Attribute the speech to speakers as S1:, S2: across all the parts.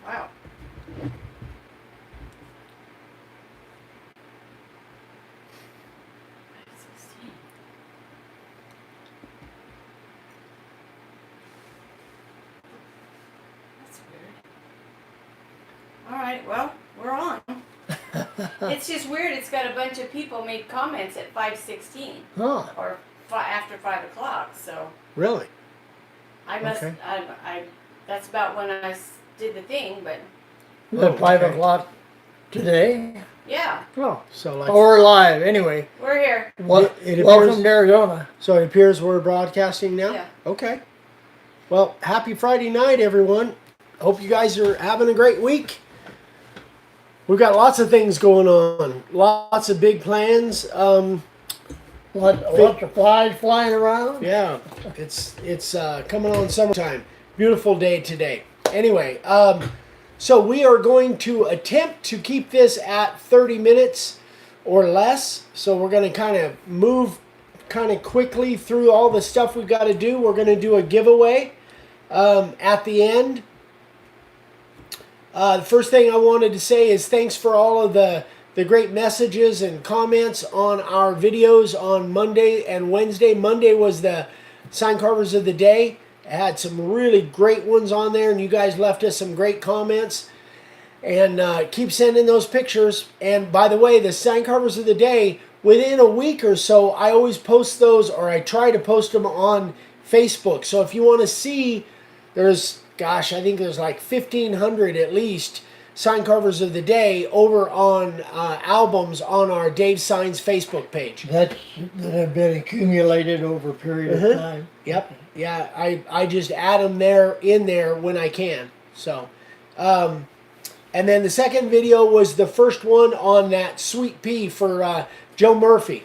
S1: Wow. That's weird. All right, well, we're on. It's just weird. It's got a bunch of people made comments at 5:16
S2: Huh.
S1: or after 5 o'clock. So
S3: Really?
S1: I must.
S3: Okay.
S1: I. That's about when I did the thing. But
S2: Is it 5
S3: okay.
S2: o'clock today?
S1: yeah,
S3: Oh, so like,
S2: Oh, we're live. Anyway,
S1: we're here.
S3: it
S2: welcome
S3: appears,
S2: to Arizona.
S3: so it appears we're broadcasting now?
S1: Yeah.
S3: Okay. Well, happy Friday night, everyone. Hope you guys are having a great week. We've got lots of things going on. Lots of big plans.
S2: Lots of flies flying around.
S3: Yeah, it's coming on summertime. Beautiful day today. Anyway, so we are going to attempt to keep this at 30 minutes or less. So we're going to kind of move kind of quickly through all the stuff we've got to do. We're going to do a giveaway at the end. The first thing I wanted to say is thanks for all of the great messages and comments on our videos on Monday and Wednesday. Monday was the sign carvers of the day. It had some really great ones on there, and you guys left us some great comments. And keep sending those pictures. And by the way, the sign carvers of the day, within a week or so, I always post those, or I try to post them on Facebook. So if you want to see, there's, gosh, I think there's like 1,500 at least sign carvers of the day over on albums on our Dave Signs Facebook page.
S2: That have been accumulated over a period of time.
S3: Yep. Yeah, I just add them in there when I can. So, and then the second video was the first one on that sweet pea for Joe Murphy.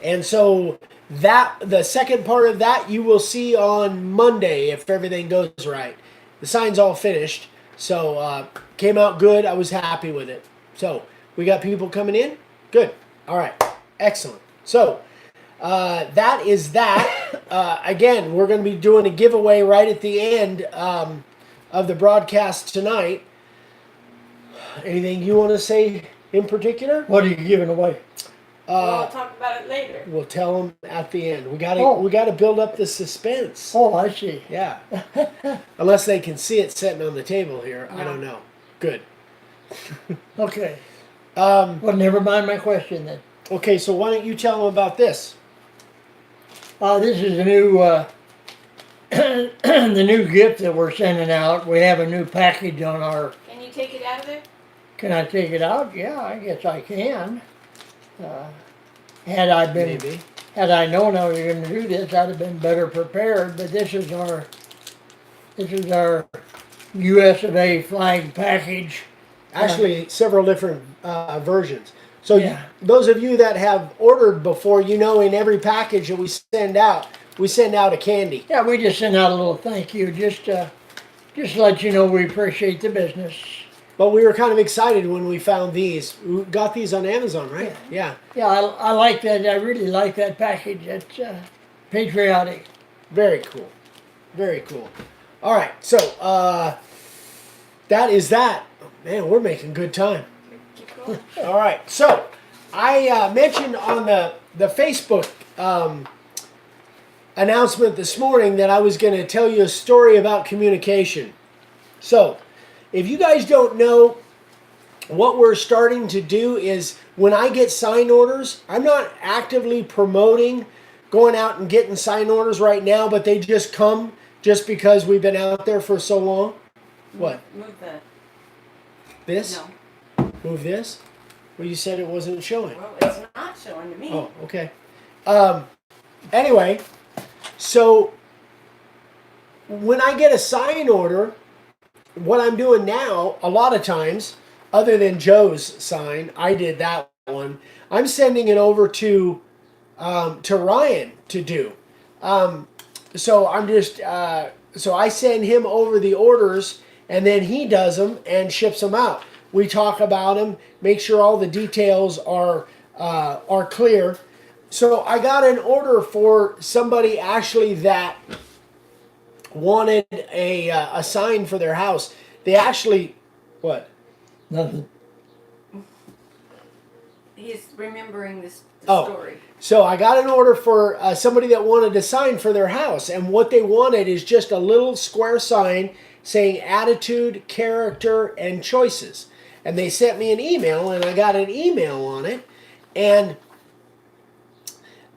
S3: And so the second part of that you will see on Monday if everything goes right. The sign's all finished. So, came out good. I was happy with it. So, we got people coming in? Good. All right. Excellent. So, that is that. Again, we're going to be doing a giveaway right at the end of the broadcast tonight. Anything you want to say in particular?
S2: What are you giving away?
S1: We'll talk about it later.
S3: We'll tell them at the end. We gotta build up the suspense.
S2: Oh, I see.
S3: Yeah. Unless they can see it sitting on the table here. I don't know. Good.
S2: Okay. Well, never mind my question then.
S3: Okay, so why don't you tell them about this?
S2: This is a new, the new gift that we're sending out. We have a new package on our.
S1: Can you take it out of there?
S2: Can I take it out? Yeah, I guess I can. Had I known I was going to do this, I'd have been better prepared. But this is our U.S. of A. flag package.
S3: Actually, several different versions. So
S2: Yeah.
S3: those of you that have ordered before, you know in every package that we send out a candy.
S2: Yeah, we just sent out a little thank you, just to let you know we appreciate the business.
S3: But we were kind of excited when we found these. We got these on Amazon, right? Yeah.
S2: Yeah, I like that. I really like that package. It's patriotic.
S3: Very cool. Very cool. All right. So that is that. Oh, man, we're making good time.
S1: Keep going.
S3: All right. So I mentioned on the Facebook announcement this morning that I was going to tell you a story about communication. So if you guys don't know, what we're starting to do is when I get sign orders, I'm not actively promoting going out and getting sign orders right now, but they just come just because we've been out there for so long. What?
S1: Move the.
S3: This?
S1: No.
S3: Move this? Well, you said it wasn't showing.
S1: Well, it's not showing to me.
S3: Oh, okay. Anyway, so when I get a sign order, what I'm doing now, a lot of times, other than Joe's sign, I did that one. I'm sending it over to Ryan to do. So I'm just so I send him over the orders, and then he does them and ships them out. We talk about them, make sure all the details are clear. So I got an order for somebody actually that wanted a sign for their house. they actually, what?
S2: Nothing.
S1: He's remembering the
S3: Oh.
S1: story.
S3: So I got an order for somebody that wanted a sign for their house, and what they wanted is just a little square sign saying attitude, character, and choices. And they sent me an email, and I got an email on it, and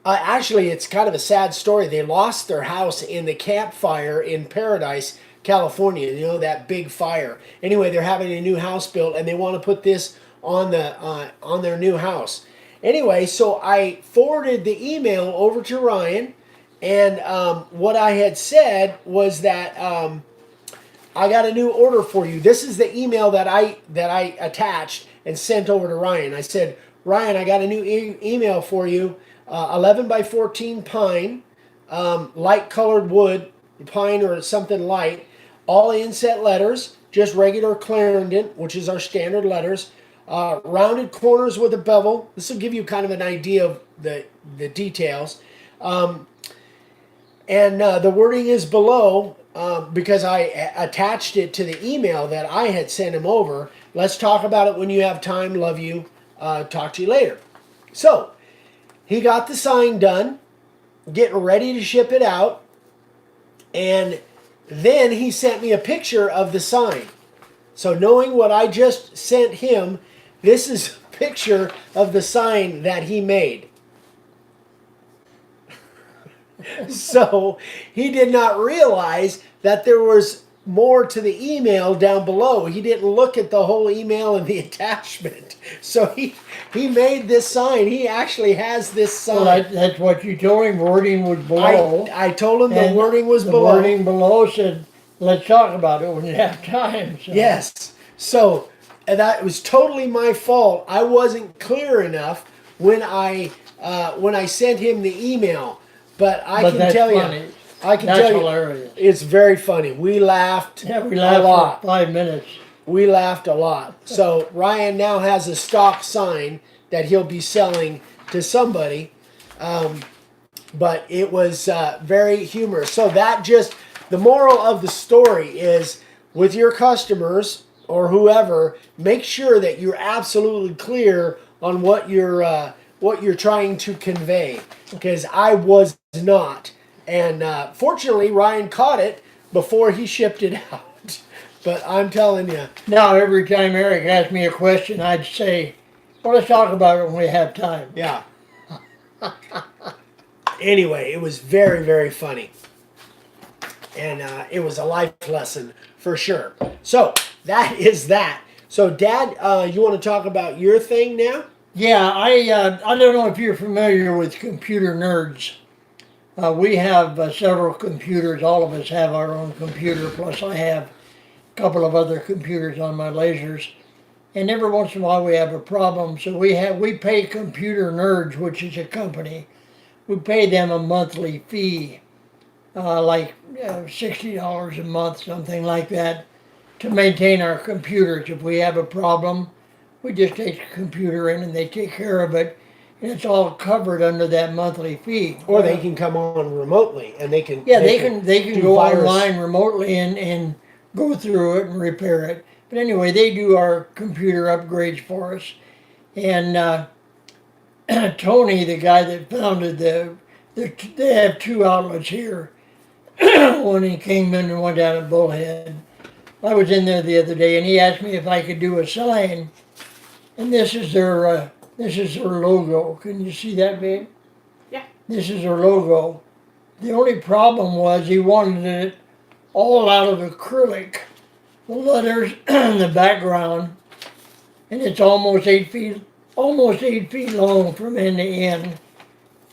S3: actually it's kind of a sad story. They lost their house in the campfire in Paradise, California. You know, that big fire. Anyway, they're having a new house built, and they want to put this on their new house. Anyway, so I forwarded the email over to Ryan, and what I had said was that I got a new order for you. This is the email that I attached and sent over to Ryan. I said, Ryan, I got a new email for you. 11 by 14 pine, light colored wood, pine or something light, all inset letters, just regular Clarendon, which is our standard letters. Rounded corners with a bevel. This will give you kind of an idea of the details. And the wording is below because I attached it to the email that I had sent him over. Let's talk about it when you have time. Love you. Talk to you later. So he got the sign done, getting ready to ship it out. And then he sent me a picture of the sign. So knowing what I just sent him, this is a picture of the sign that he made. So he did not realize that there was more to the email down below. He didn't look at the whole email and the attachment. So he made this sign. He actually has this sign.
S2: Well, that's what you told him. Wording was below.
S3: I told him the
S2: And
S3: wording was
S2: the
S3: below.
S2: wording below said, let's talk about it when you have time. So.
S3: Yes. So that was totally my fault. I wasn't clear enough when I sent him the email. But I can tell you,
S2: That's hilarious.
S3: it's very funny. We laughed.
S2: Yeah, we
S3: a
S2: laughed
S3: lot.
S2: for 5 minutes.
S3: We laughed a lot. So Ryan now has a stock sign that he'll be selling to somebody. But it was very humorous. So that just, the moral of the story is with your customers or whoever, make sure that you're absolutely clear on what you're trying to convey. Because I was not. And fortunately, Ryan caught it before he shipped it out. But I'm telling you.
S2: Now, every time Eric asked me a question, I'd say, well, let's talk about it when we have time.
S3: Yeah. Anyway, it was very, very funny. And it was a life lesson for sure. So, that is that. So, Dad, you want to talk about your thing now?
S2: Yeah, I don't know if you're familiar with computer nerds. We have several computers. All of us have our own computer, plus I have a couple of other computers on my lasers. And every once in a while we have a problem. So we pay Computer Nerds, which is a company. We pay them a monthly fee, like $60 a month, something like that, to maintain our computers. If we have a problem, we just take the computer in and they take care of it. And it's all covered under that monthly fee.
S3: Or they can come on remotely and they can.
S2: Yeah, they can
S3: do
S2: go
S3: virus.
S2: online remotely and go through it and repair it. But anyway, they do our computer upgrades for us. And Tony, the guy that founded they have two outlets here, one in Kingman and one down at Bullhead. I was in there the other day, and he asked me if I could do a sign. And this is their logo. Can you see that, babe?
S1: Yeah.
S2: This is their logo. The only problem was he wanted it all out of acrylic. The letters in the background, and it's almost 8 feet long from end to end,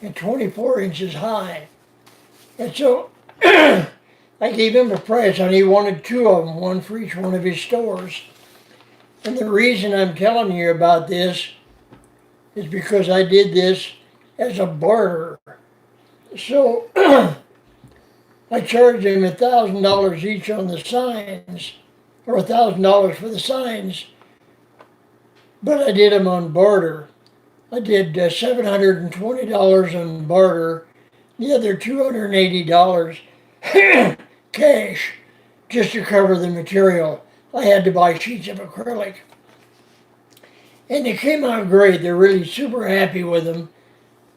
S2: and 24 inches high. And so I gave him a price, and he wanted two of them, one for each one of his stores. And the reason I'm telling you about this is because I did this as a barter. So I charged him $1,000 each on the signs, or $1,000 for the signs, but I did them on barter. I did $720 on barter, the other $280 cash, just to cover the material. I had to buy sheets of acrylic. And they came out great. They're really super happy with them.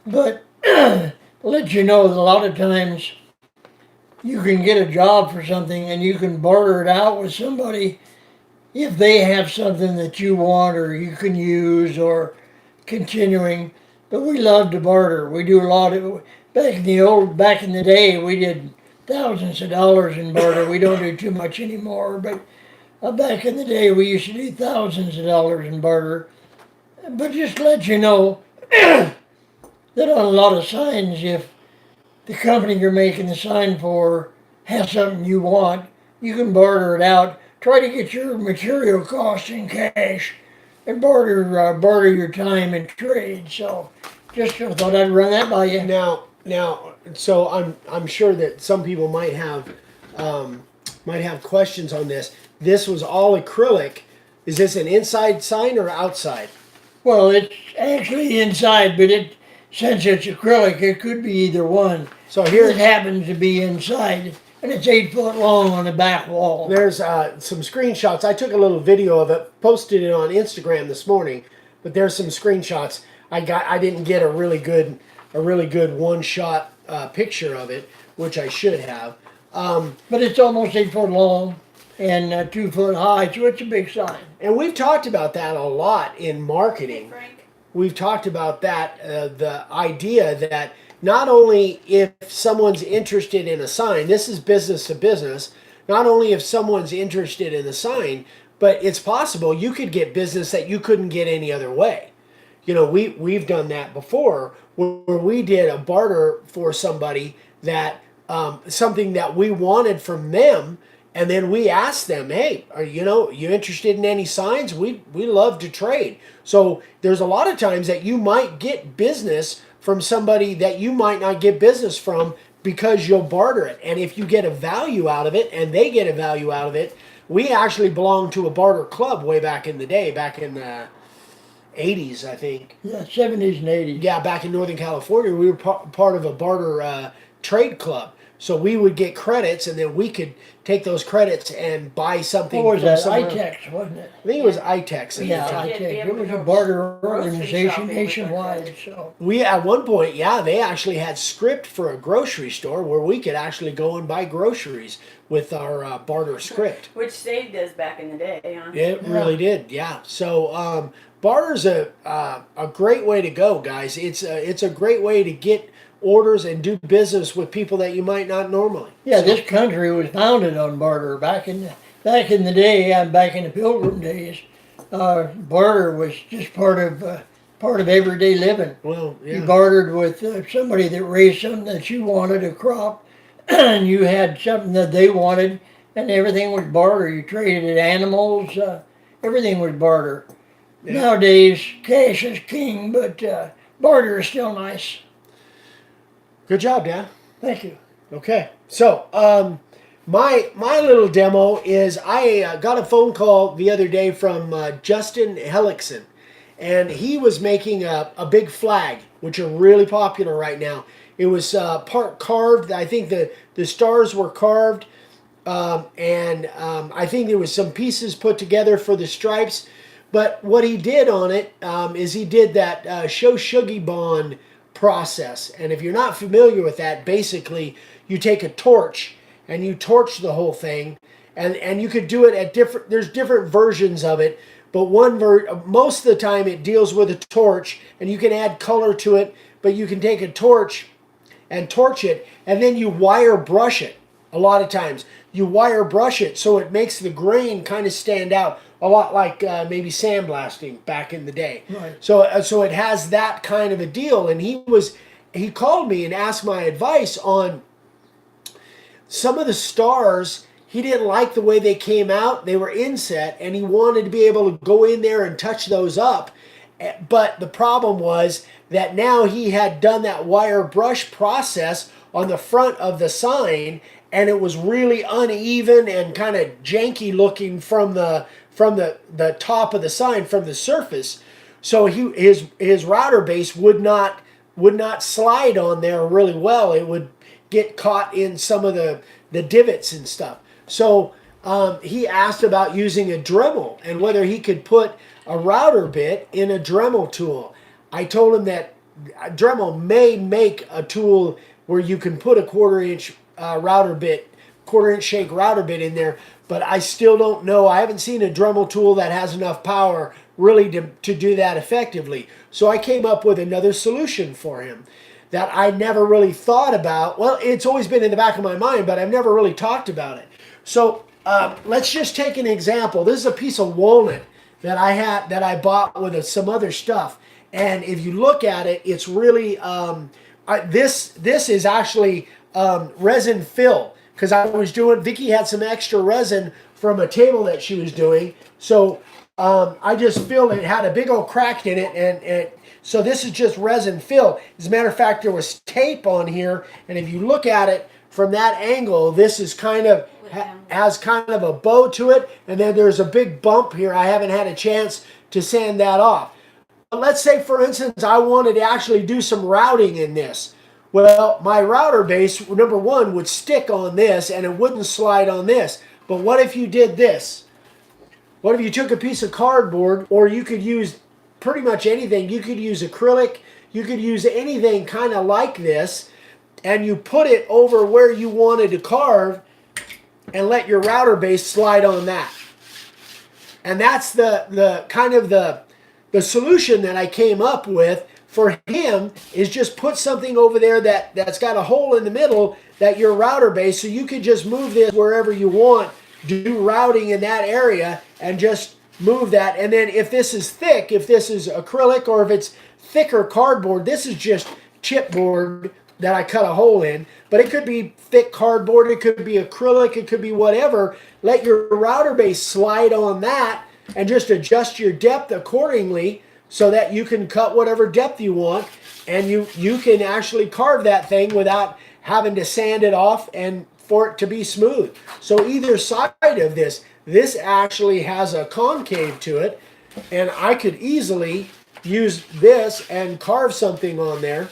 S2: But let you know that a lot of times you can get a job for something and you can barter it out with somebody if they have something that you want or you can use or continuing. But we love to barter. We do a lot of back in the day we did thousands of dollars in barter. We don't do too much anymore, but back in the day we used to do thousands of dollars in barter. But just to let you know that on a lot of signs, if the company you're making the sign for has something you want, you can barter it out. Try to get your material costs in cash and barter your time and trade. So just thought I'd run that by you.
S3: Now, so I'm sure that some people might have questions on this. This was all acrylic. Is this an inside sign or outside?
S2: Well, it's actually inside, but since it's acrylic, it could be either one.
S3: So here
S2: it happens to be inside, and it's 8 foot long on the back wall.
S3: There's some screenshots. I took a little video of it, posted it on Instagram this morning. But there's some screenshots. I didn't get a really good one shot picture of it, which I should have.
S2: But it's almost 8 foot long and 2 foot high, so it's a big sign.
S3: And we've talked about that a lot in marketing.
S1: Hey, Frank.
S3: We've talked about that, the idea that not only if someone's interested in a sign, this is business to business, not only if someone's interested in a sign, but it's possible you could get business that you couldn't get any other way. You know, we've done that before where we did a barter for somebody that something that we wanted from them. And then we asked them, hey, are you interested in any signs? We love to trade. So there's a lot of times that you might get business from somebody that you might not get business from because you'll barter it. And if you get a value out of it and they get a value out of it, we actually belonged to a barter club way back in the day, back in the 80s, I think.
S2: Yeah, 70s and 80s.
S3: Yeah, back in Northern California, we were part of a barter trade club. So we would get credits, and then we could take those credits and buy something.
S2: What was that?
S3: somewhere.
S2: ITEX, wasn't it?
S3: I think it was ITEX.
S2: Yeah,
S1: to
S2: ITEX.
S1: be
S2: It
S1: able
S2: was
S1: to
S2: a
S1: go
S2: barter
S1: grocery
S2: organization
S1: shopping with
S2: nationwide. So
S3: We at one point, yeah, they actually had script for a grocery store where we could actually go and buy groceries with our barter script.
S1: Which saved us back in the day, huh?
S3: It really did, yeah. So barter's a great way to go, guys. It's a great way to get orders and do business with people that you might not normally.
S2: yeah, this country was founded on barter back in the day, and back in the Pilgrim days. Barter was just part of everyday living.
S3: Well, yeah.
S2: You bartered with somebody that raised something that you wanted, a crop, and you had something that they wanted, and everything was barter. You traded animals, everything was barter.
S3: Yeah.
S2: Nowadays, cash is king, but barter is still nice.
S3: Good job, Dan.
S2: Thank you.
S3: Okay, so my little demo is I got a phone call the other day from Justin Hellickson, and he was making a big flag, which are really popular right now. It was part carved. I think the stars were carved, and I think there was some pieces put together for the stripes. But what he did on it is he did that show Shuggy Bond process. And if you're not familiar with that, basically you take a torch and you torch the whole thing, and you could do it at there's different versions of it, but most of the time it deals with a torch, and you can add color to it, but you can take a torch and torch it, and then you wire brush it. A lot of times you wire brush it so it makes the grain kind of stand out, a lot like maybe sandblasting back in the day.
S2: Right.
S3: So it has that kind of a deal. And he called me and asked my advice on some of the stars. He didn't like the way they came out. They were inset, and he wanted to be able to go in there and touch those up. But the problem was that now he had done that wire brush process on the front of the sign, and it was really uneven and kind of janky looking from the top of the sign, from the surface. So his router base would not slide on there really well. It would get caught in some of the divots and stuff. So he asked about using a Dremel and whether he could put a router bit in a Dremel tool. I told him that Dremel may make a tool where you can put a quarter-inch router bit, quarter-inch shake router bit in there, but I still don't know. I haven't seen a Dremel tool that has enough power really to do that effectively. So I came up with another solution for him that I never really thought about. Well, it's always been in the back of my mind, but I've never really talked about it. So let's just take an example. This is a piece of walnut that I bought with some other stuff. And if you look at it, it's really this is actually resin fill, because I was doing. Vicky had some extra resin from a table that she was doing, so I just filled it. It had a big old crack in it, and so this is just resin fill. As a matter of fact, there was tape on here, and if you look at it from that angle, this is kind of has kind of a bow to it, and then there's a big bump here. I haven't had a chance to sand that off. But let's say, for instance, I wanted to actually do some routing in this. Well, my router base, number one, would stick on this, and it wouldn't slide on this. But what if you did this? What if you took a piece of cardboard, or you could use pretty much anything. You could use acrylic. You could use anything kind of like this, and you put it over where you wanted to carve and let your router base slide on that. And that's the kind of the solution that I came up with for him, is just put something over there that's got a hole in the middle, that your router base, so you could just move this wherever you want, do routing in that area, and just move that. And then if this is thick, if this is acrylic, or if it's thicker cardboard, this is just chipboard that I cut a hole in, but it could be thick cardboard, it could be acrylic, it could be whatever. Let your router base slide on that, and just adjust your depth accordingly so that you can cut whatever depth you want, and you can actually carve that thing without having to sand it off and for it to be smooth. So either side of this actually has a concave to it, and I could easily use this and carve something on there.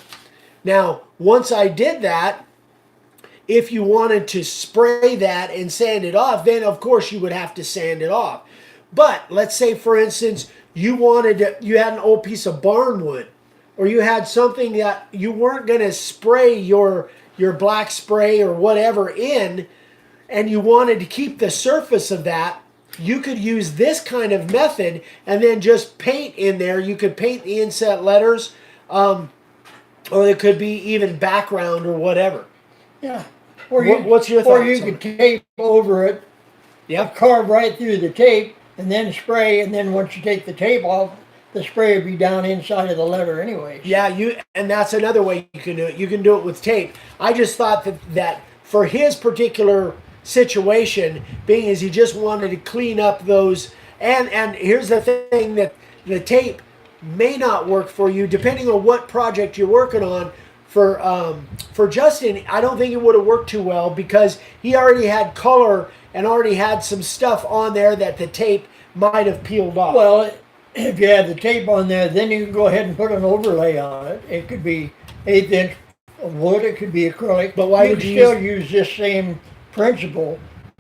S3: Now, once I did that, if you wanted to spray that and sand it off, then of course you would have to sand it off. But let's say, for instance, you had an old piece of barnwood, or you had something that you weren't going to spray your black spray or whatever in, and you wanted to keep the surface of that, you could use this kind of method and then just paint in there. You could paint the inset letters, or it could be even background or whatever.
S2: Yeah.
S3: What's your thoughts?
S2: Or you could tape over it.
S3: Yeah.
S2: Carve right through the tape, and then spray, and then once you take the tape off, the spray would be down inside of the letter anyway.
S3: Yeah, and that's another way you can do it. You can do it with tape. I just thought that for his particular situation, being as he just wanted to clean up those, and here's the thing, that the tape may not work for you depending on what project you're working on. For Justin, I don't think it would have worked too well, because he already had color and already had some stuff on there that the tape might have peeled off.
S2: Well, if you have the tape on there, then you can go ahead and put an overlay on it. It could be 1/8 inch of wood, it could be acrylic.
S3: But why
S2: you
S3: would
S2: could
S3: you
S2: still use this same principle,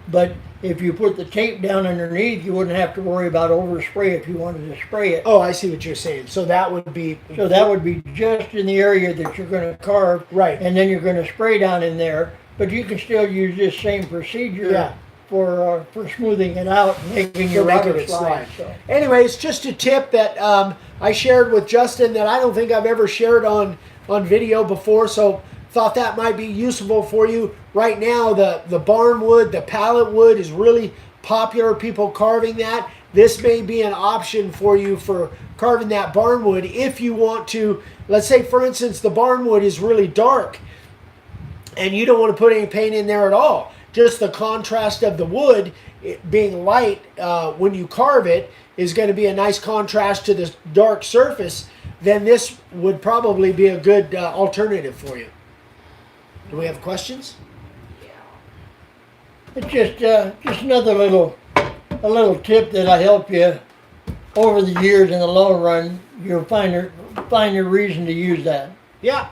S2: but if you put the tape down underneath, you wouldn't have to worry about overspray if you wanted to spray it.
S3: Oh, I see what you're saying. So that would be
S2: just in the area that you're going to carve,
S3: right,
S2: and then you're going to spray down in there. But you can still use this same procedure.
S3: Yeah.
S2: For smoothing it out and making your router slide. So.
S3: Anyways, just a tip that I shared with Justin that I don't think I've ever shared on video before, so thought that might be useful for you. Right now, the barnwood, the pallet wood is really popular, people carving that. This may be an option for you for carving that barnwood if you want to. Let's say, for instance, the barnwood is really dark and you don't want to put any paint in there at all. Just the contrast of the wood being light when you carve it is going to be a nice contrast to this dark surface. Then this would probably be a good alternative for you. Do we have questions?
S2: It's just another little tip that'll help you over the years. In the long run, you'll find your reason to use that.
S3: Yeah.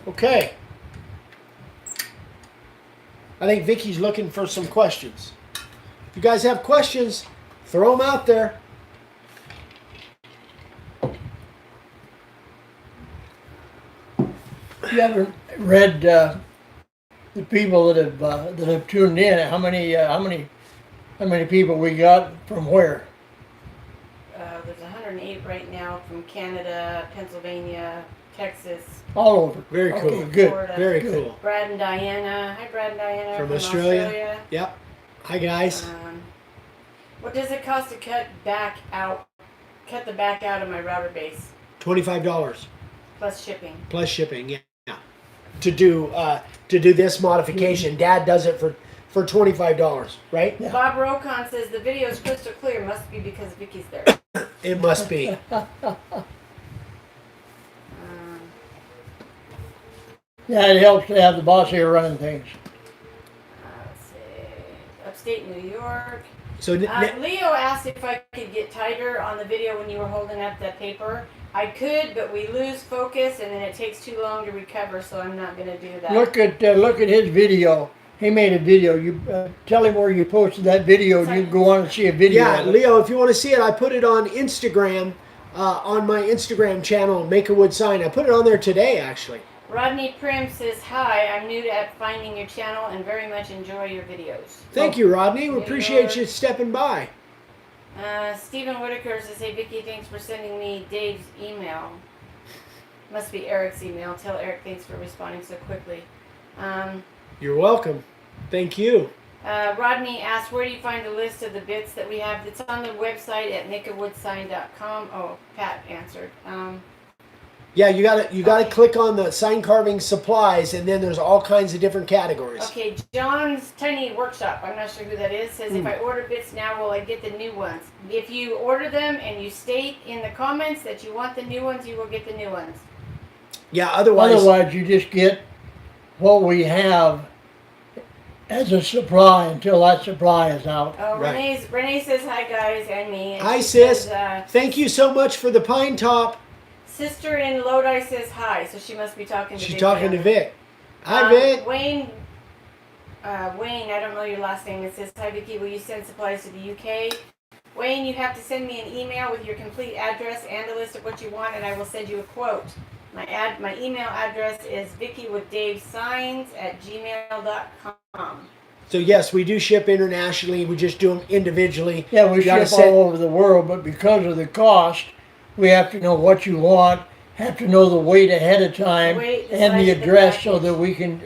S3: Okay. I think Vicky's looking for some questions. If you guys have questions, throw them out there.
S2: You haven't read the people that have tuned in. How many people we got from where?
S1: There's 108 right now from Canada, Pennsylvania, Texas,
S2: All over.
S3: Very cool.
S2: Okay, good.
S1: Florida.
S3: Very
S2: Good.
S3: cool.
S1: Brad and Diana. Hi, Brad and Diana
S3: From Australia. Yep. Hi, guys.
S1: What does it cost to cut the back out of my router base
S3: $25
S1: plus shipping?
S3: plus shipping. Yeah. To do this modification, Dad does it for $25, right?
S2: Yeah.
S1: Bob Rokon says the video is crystal clear. Must be because Vicky's there.
S3: It must be.
S2: Yeah, it helps to have the boss here running things.
S1: Let's see. Upstate New York.
S3: So
S1: Leo asked if I could get tighter on the video when you were holding up the paper. I could, but we lose focus and then it takes too long to recover, so I'm not going to do that.
S2: Look at his video. He made a video. You tell him where you posted that video, and you can go on and see a video.
S3: yeah,
S2: of it.
S3: Leo, if you want to see it, I put it on Instagram, on my Instagram channel, Make a Wood Sign. I put it on there today, actually.
S1: Rodney Prim says, hi, I'm new to finding your channel and very much enjoy your videos.
S3: Thank you, Rodney. We
S1: New
S3: appreciate
S1: York.
S3: you stepping by.
S1: Stephen Whitaker says, hey, Vicky, thanks for sending me Dave's email. Must be Eric's email. Tell Eric thanks for responding so quickly.
S3: You're welcome. Thank you.
S1: Rodney asked, where do you find the list of the bits that we have? It's on the website at makeawoodsign.com. Oh, Pat answered.
S3: Yeah, you gotta click on the sign carving supplies, and then there's all kinds of different categories.
S1: Okay, John's Tiny Workshop, I'm not sure who that is, says, if I order bits now, will I get the new ones? If you order them and you state in the comments that you want the new ones, you will get the new ones.
S3: Yeah, otherwise
S2: You just get what we have as a supply until that supply is out.
S1: Oh,
S3: Right.
S1: Renee says hi, guys, and me. And
S3: Hi,
S1: she
S3: sis.
S1: says,
S3: thank you so much for the pine top.
S1: sister in Lodi says hi, so she must be talking to
S3: She's
S1: Vic
S3: talking
S1: now.
S3: to Vic. Hi, Vic.
S1: Wayne, I don't know your last name. It says, hi, Vicky, will you send supplies to the UK? Wayne, you have to send me an email with your complete address and a list of what you want, and I will send you a quote. My email address is vickywithdavesigns@gmail.com.
S3: So yes, we do ship internationally. We just do them individually.
S2: Yeah, we
S3: You gotta
S2: ship all over the world, but because of the cost, we have to know what you want, have to know the weight ahead of time,
S1: The weight, the
S2: and
S1: size
S2: the
S1: of the
S2: address so
S1: package.
S2: that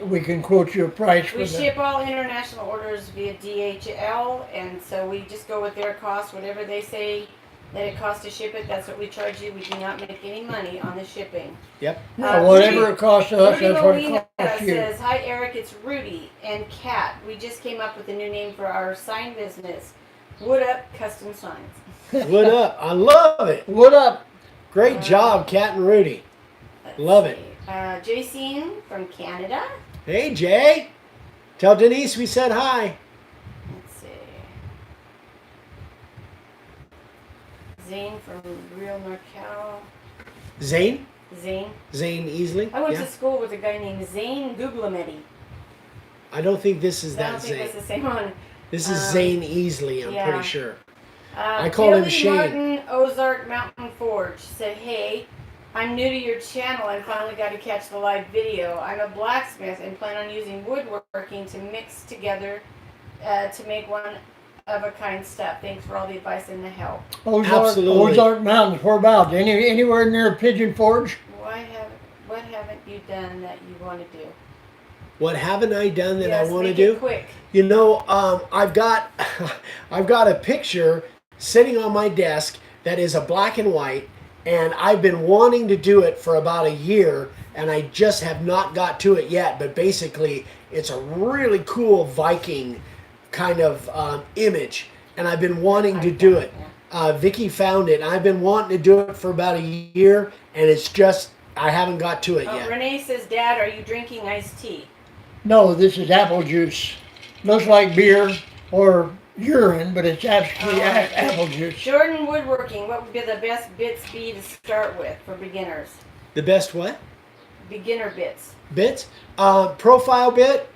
S2: we can quote you a price for
S1: We
S2: that.
S1: ship all international orders via DHL, and so we just go with their cost, whatever they say that it costs to ship it, that's what we charge you. We do not make any money on the shipping.
S3: Yep.
S2: Now, whatever it costs us,
S1: Rudy
S2: that's what it
S1: Molina
S2: costs you.
S1: says, hi Eric, it's Rudy and Kat. We just came up with a new name for our sign business, Wood Up Custom Signs.
S3: What up? I love it.
S2: What up?
S3: Great job, Kat and Rudy.
S1: Let's
S3: Love it.
S1: see. Jacine from Canada.
S3: Hey, Jay. Tell Denise we said hi.
S1: Let's see. Zane from Real NorCal.
S3: Zane?
S1: Zane.
S3: Zane Easley?
S1: I went
S3: Yeah.
S1: to school with a guy named Zane Guglielmetti.
S3: I don't think this is
S1: I
S3: that
S1: don't think
S3: Zane.
S1: that's the same one.
S3: This is Zane Easley, I'm
S1: yeah.
S3: pretty sure. I call him
S1: Billy
S3: Shane.
S1: Martin, Ozark Mountain Forge said, hey, I'm new to your channel and finally got to catch the live video. I'm a blacksmith and plan on using woodworking to mix together to make one-of-a-kind stuff. Thanks for all the advice and the help.
S3: Absolutely.
S2: Ozark Mountains, whereabouts? Anywhere near Pigeon Forge?
S1: What haven't you done that you want to do?
S3: What haven't I done that
S1: Yes,
S3: I want to
S1: make
S3: do?
S1: it quick.
S3: You know, I've got a picture sitting on my desk that is a black and white, and I've been wanting to do it for about a year, and I just have not got to it yet. But basically, it's a really cool Viking kind of image, and I've been wanting to do it. Vicky found it, and I've been wanting to do it for about a year, and it's just I haven't got to it yet.
S1: Renee says, Dad, are you drinking iced tea?
S2: No, this is apple juice. Looks like beer or urine, but it's actually apple juice.
S1: Jordan Woodworking, what would be the best bits be to start with for beginners?
S3: The best what?
S1: Beginner bits.
S3: Bits? Profile bit.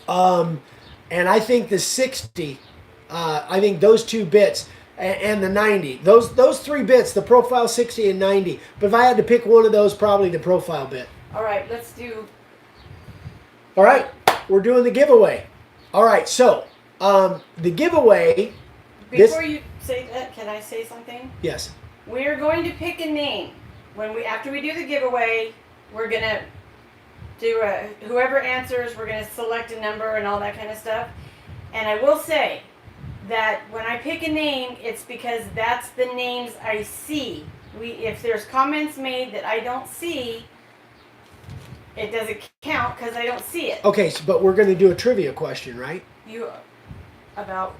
S3: And I think the 60, I think those 2 bits and the 90, those 3 bits, the profile 60 and 90. But if I had to pick one of those, probably the profile bit.
S1: All right, let's do.
S3: All right, we're doing the giveaway. All right, so the giveaway.
S1: Before you say that, can I say something?
S3: Yes.
S1: We're going to pick a name. After we do the giveaway, we're gonna do whoever answers, we're gonna select a number and all that kind of stuff. And I will say that when I pick a name, it's because that's the names I see. If there's comments made that I don't see, it doesn't count because I don't see it.
S3: Okay, but we're going to do a trivia question, right?
S1: About.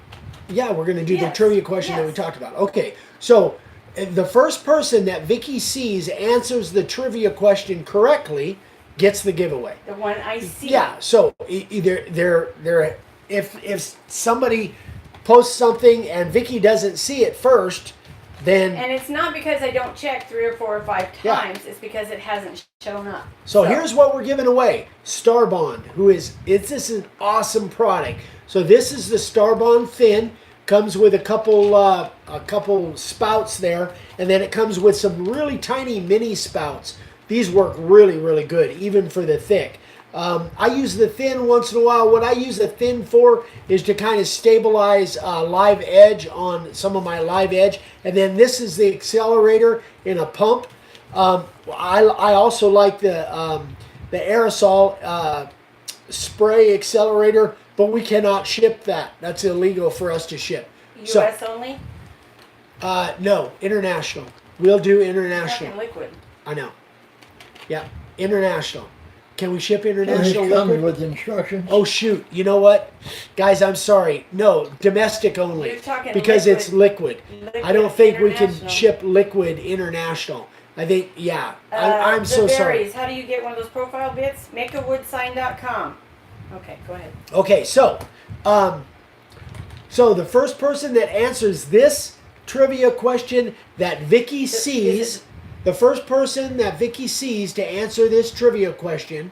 S3: Yeah, we're going to do the
S1: Yes,
S3: trivia question that we talked about. Okay, so the first person that Vicky sees answers the trivia question correctly gets the giveaway.
S1: The one I see.
S3: Yeah, so either they're if somebody posts something and Vicky doesn't see it first, then
S1: And it's not because I don't check 3 or 4 or 5
S3: Yeah.
S1: times. It's because it hasn't shown up.
S3: So here's what we're giving away. Starbond, this is an awesome product. So this is the Starbond fin. Comes with a couple spouts there, and then it comes with some really tiny mini spouts. These work really, really good, even for the thick. I use the thin once in a while. What I use the thin for is to kind of stabilize live edge on some of my live edge. And then this is the accelerator in a pump. I also like the aerosol spray accelerator, but we cannot ship that. That's illegal for us to ship.
S1: U.S. only?
S3: No, international. We'll do international.
S1: Fucking liquid.
S3: I know. Yeah, international. Can we ship
S2: And
S3: international
S2: it comes
S3: liquid?
S2: with instructions.
S3: Oh shoot! You know what, guys? I'm sorry. No, domestic only
S1: You're talking
S3: because
S1: liquid.
S3: it's liquid. I don't think we can ship liquid international. I think I'm so
S1: the
S3: sorry.
S1: berries. How do you get one of those profile bits? Makeawoodsign.com. Okay, go ahead.
S3: Okay, so the first person that answers this trivia question that Vicky sees, the first person that Vicky sees to answer this trivia question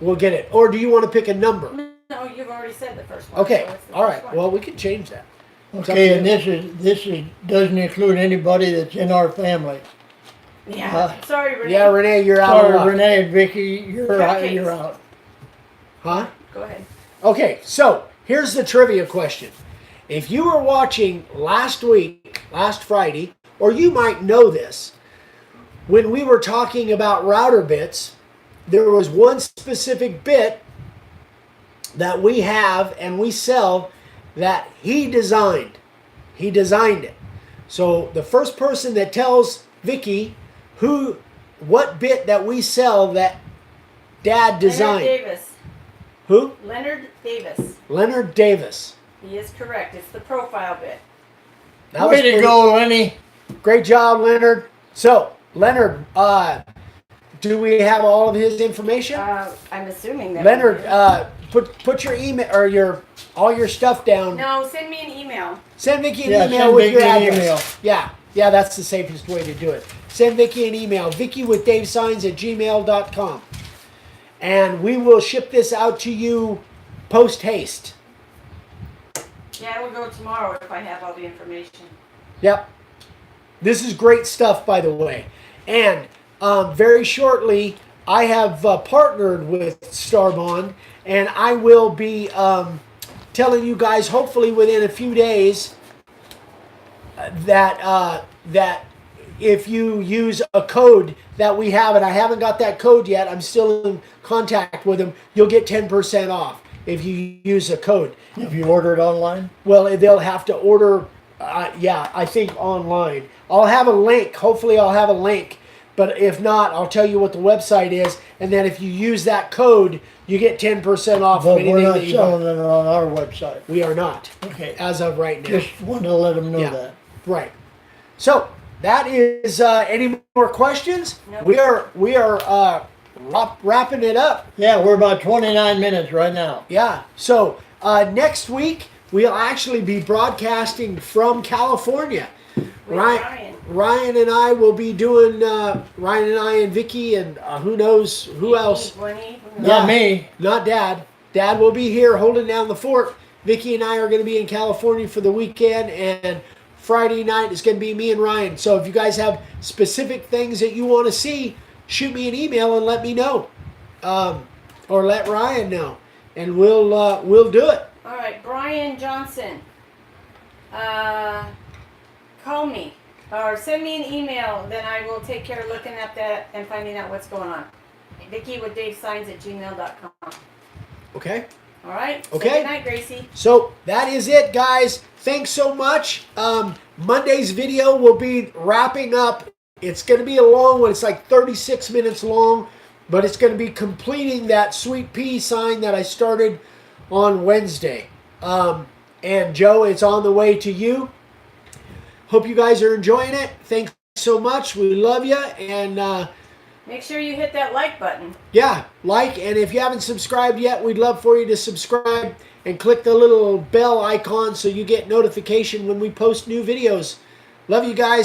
S3: will get it. Or do you want to pick a number?
S1: No, you've already said the first one.
S3: Okay,
S1: so it's the
S3: all
S1: first
S3: right.
S1: one.
S3: Well, we can change that.
S2: Okay, and this is doesn't include anybody that's in our family.
S1: Yeah. Sorry, Renee.
S3: Yeah, Renee, you're out of
S2: Sorry,
S3: luck.
S2: Renee and Vicky, you're out.
S1: Cupcakes.
S2: You're out.
S3: Huh?
S1: Go ahead.
S3: Okay, so here's the trivia question. If you were watching last Friday, or you might know this, when we were talking about router bits, there was one specific bit that we have and we sell that he designed. He designed it. So the first person that tells Vicky what bit that we sell that Dad designed.
S1: Leonard Davis.
S3: Who?
S1: Leonard Davis.
S3: Leonard Davis.
S1: He is correct. It's the profile bit.
S3: That was
S2: Way to
S3: pretty-
S2: go, Lenny.
S3: Great job, Leonard. So, Leonard, do we have all of his information?
S1: I'm assuming that.
S3: Leonard,
S1: we do.
S3: put your email or all your stuff down.
S1: No, send me an email.
S3: Send Vicky an
S2: Yeah,
S3: email
S2: send
S3: with your
S2: Vicky an
S3: address.
S2: email.
S3: Yeah, that's the safest way to do it. Send Vicky an email, vickywithdavesigns@gmail.com. And we will ship this out to you post haste.
S1: Yeah, it will go tomorrow if I have all the information.
S3: Yep. This is great stuff, by the way. And very shortly, I have partnered with Starbond, and I will be telling you guys, hopefully within a few days, that if you use a code that we have, and I haven't got that code yet, I'm still in contact with them, you'll get 10% off if you use a code.
S2: If you order it online.
S3: Well, they'll have to order, I think online. I'll have a link. Hopefully I'll have a link. But if not, I'll tell you what the website is. And then if you use that code, you get 10% off
S2: But
S3: anything
S2: we're not
S3: that you
S2: selling
S3: buy.
S2: it on our website.
S3: We are not,
S2: Okay.
S3: as of right now.
S2: Just wanted to let them know
S3: Yeah.
S2: that.
S3: Right. So that is any more questions?
S1: Nope.
S3: We are wrapping it up.
S2: Yeah, we're about 29 minutes right now.
S3: Yeah. So next week we'll actually be broadcasting from California.
S1: With
S3: Ryan and I will be doing Ryan and I and Vicky and who knows who else.
S1: Gwenny,
S2: Not me.
S3: Not Dad. Dad will be here holding down the fort. Vicki and I are going to be in California for the weekend, and Friday night is going to be me and Ryan. So if you guys have specific things that you want to see, shoot me an email and let me know, or let Ryan know, and we'll do it.
S1: All right, Brian Johnson. Call me or send me an email, then I will take care of looking at that and finding out what's going on. Vicki with DaveSigns@gmail.com.
S3: Okay.
S1: All right.
S3: Okay.
S1: Say good night, Gracie.
S3: So that is it, guys. Thanks so much. Monday's video will be wrapping up. It's going to be a long one. It's like 36 minutes long, but it's going to be completing that sweet pea sign that I started on Wednesday. And Joe, it's on the way to you. Hope you guys are enjoying it. Thanks so much. We love you. And
S1: make sure you hit that like button.
S3: yeah, like. And if you haven't subscribed yet, we'd love for you to subscribe and click the little bell icon so you get notification when we post new videos. Love you guys.